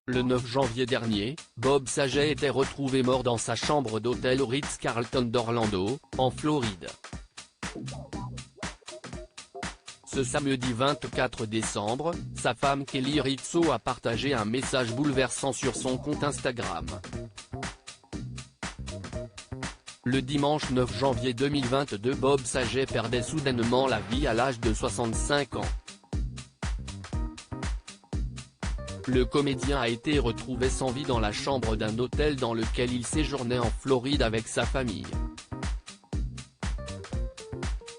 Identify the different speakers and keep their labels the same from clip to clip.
Speaker 1: Le 9 janvier dernier, Bob Saget était retrouvé mort dans sa chambre d'hôtel au Ritz-Carlton d'Orlando, en Floride. Ce samedi 24 décembre, sa femme Kelly Rizzo a partagé un message bouleversant sur son compte Instagram. Le dimanche 9 janvier 2022, Bob Saget perdait soudainement la vie à l'âge de 65 ans. Le comédien a été retrouvé sans vie dans la chambre d'un hôtel dans lequel il séjournait en Floride avec sa famille.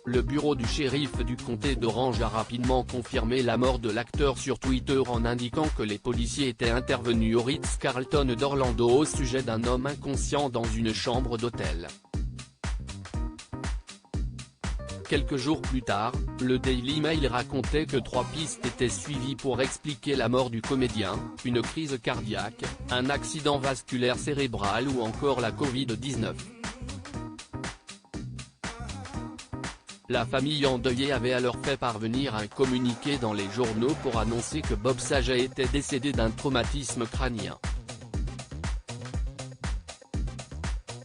Speaker 1: Le bureau du shérif du comté d'Orange a rapidement confirmé la mort de l'acteur sur Twitter en indiquant que les policiers étaient intervenus au Ritz-Carlton d'Orlando au sujet d'un homme inconscient dans une chambre d'hôtel. Quelques jours plus tard, le Daily Mail racontait que 3 pistes étaient suivies pour expliquer la mort du comédien: une crise cardiaque, un accident vasculaire cérébral ou encore la Covid-19. La famille endeuillée avait alors fait parvenir un communiqué dans les journaux pour annoncer que Bob Saget était décédé d'un traumatisme crânien.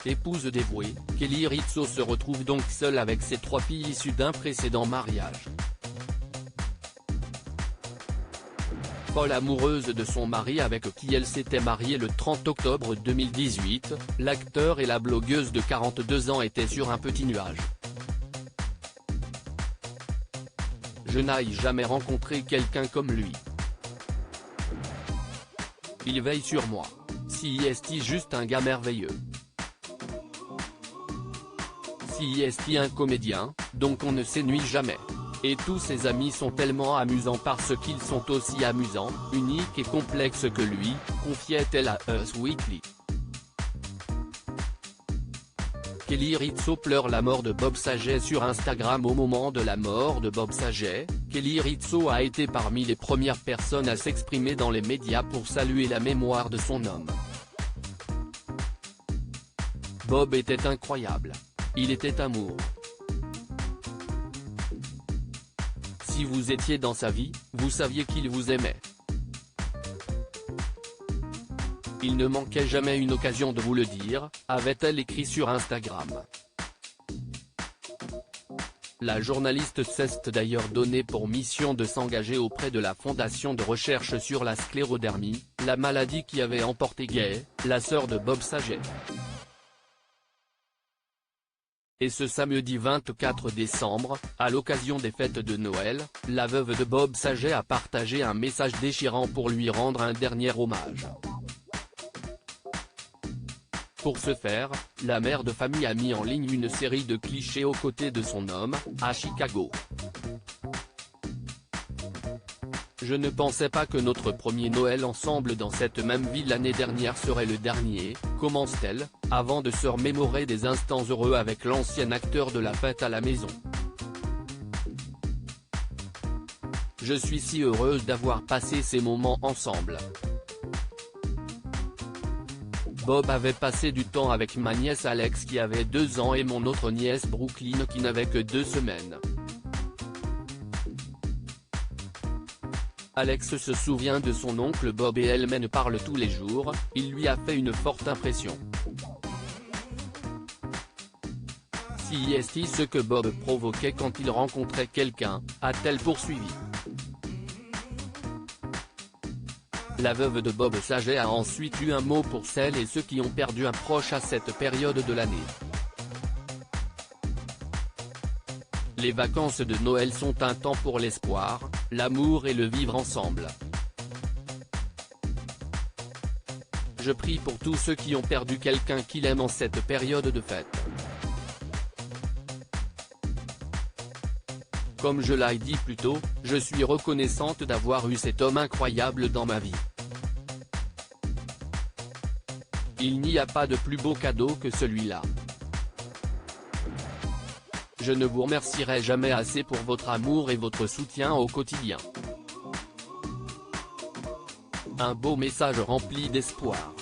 Speaker 1: Épouse dévouée, Kelly Rizzo se retrouve donc seule avec ses 3 filles issues d'un précédent mariage. Folle amoureuse de son mari avec qui elle s'était mariée le 30 octobre 2018, l'acteur et la blogueuse de 42 ans étaient sur un petit nuage. Je n'ai jamais rencontré quelqu'un comme lui. Il veille sur moi. C'est juste un gars merveilleux. C'est un comédien, donc on ne s'ennuie jamais. Et tous ses amis sont tellement amusants parce qu'ils sont aussi amusants, uniques et complexes que lui, confiait-elle à Us Weekly. Kelly Rizzo pleure la mort de Bob Saget sur Instagram. Au moment de la mort de Bob Saget, Kelly Rizzo a été parmi les premières personnes à s'exprimer dans les médias pour saluer la mémoire de son homme. Bob était incroyable. Il était amour. Si vous étiez dans sa vie, vous saviez qu'il vous aimait. Il ne manquait jamais une occasion de vous le dire, avait-elle écrit sur Instagram. La journaliste s'est d'ailleurs donné pour mission de s'engager auprès de la Fondation de recherche sur la sclérodermie, la maladie qui avait emporté Gay, la sœur de Bob Saget. Et ce samedi 24 décembre, à l'occasion des fêtes de Noël, la veuve de Bob Saget a partagé un message déchirant pour lui rendre un dernier hommage. Pour ce faire, la mère de famille a mis en ligne une série de clichés aux côtés de son homme, à Chicago. Je ne pensais pas que notre premier Noël ensemble dans cette même ville l'année dernière serait le dernier, commence-t-elle, avant de se remémorer des instants heureux avec l'ancien acteur de la fête à la maison. Je suis si heureuse d'avoir passé ces moments ensemble. Bob avait passé du temps avec ma nièce Alex qui avait 2 ans et mon autre nièce Brooklyn qui n'avait que 2 semaines. Alex se souvient de son oncle Bob et elle m'en parle tous les jours, il lui a fait une forte impression. C'est ce que Bob provoquait quand il rencontrait quelqu'un, a-t-elle poursuivi. La veuve de Bob Saget a ensuite eu un mot pour celles et ceux qui ont perdu un proche à cette période de l'année. Les vacances de Noël sont un temps pour l'espoir, l'amour et le vivre ensemble. Je prie pour tous ceux qui ont perdu quelqu'un qu'ils aiment en cette période de fête. Comme je l'ai dit plus tôt, je suis reconnaissante d'avoir eu cet homme incroyable dans ma vie. Il n'y a pas de plus beau cadeau que celui-là. Je ne vous remercierai jamais assez pour votre amour et votre soutien au quotidien. Un beau message rempli d'espoir.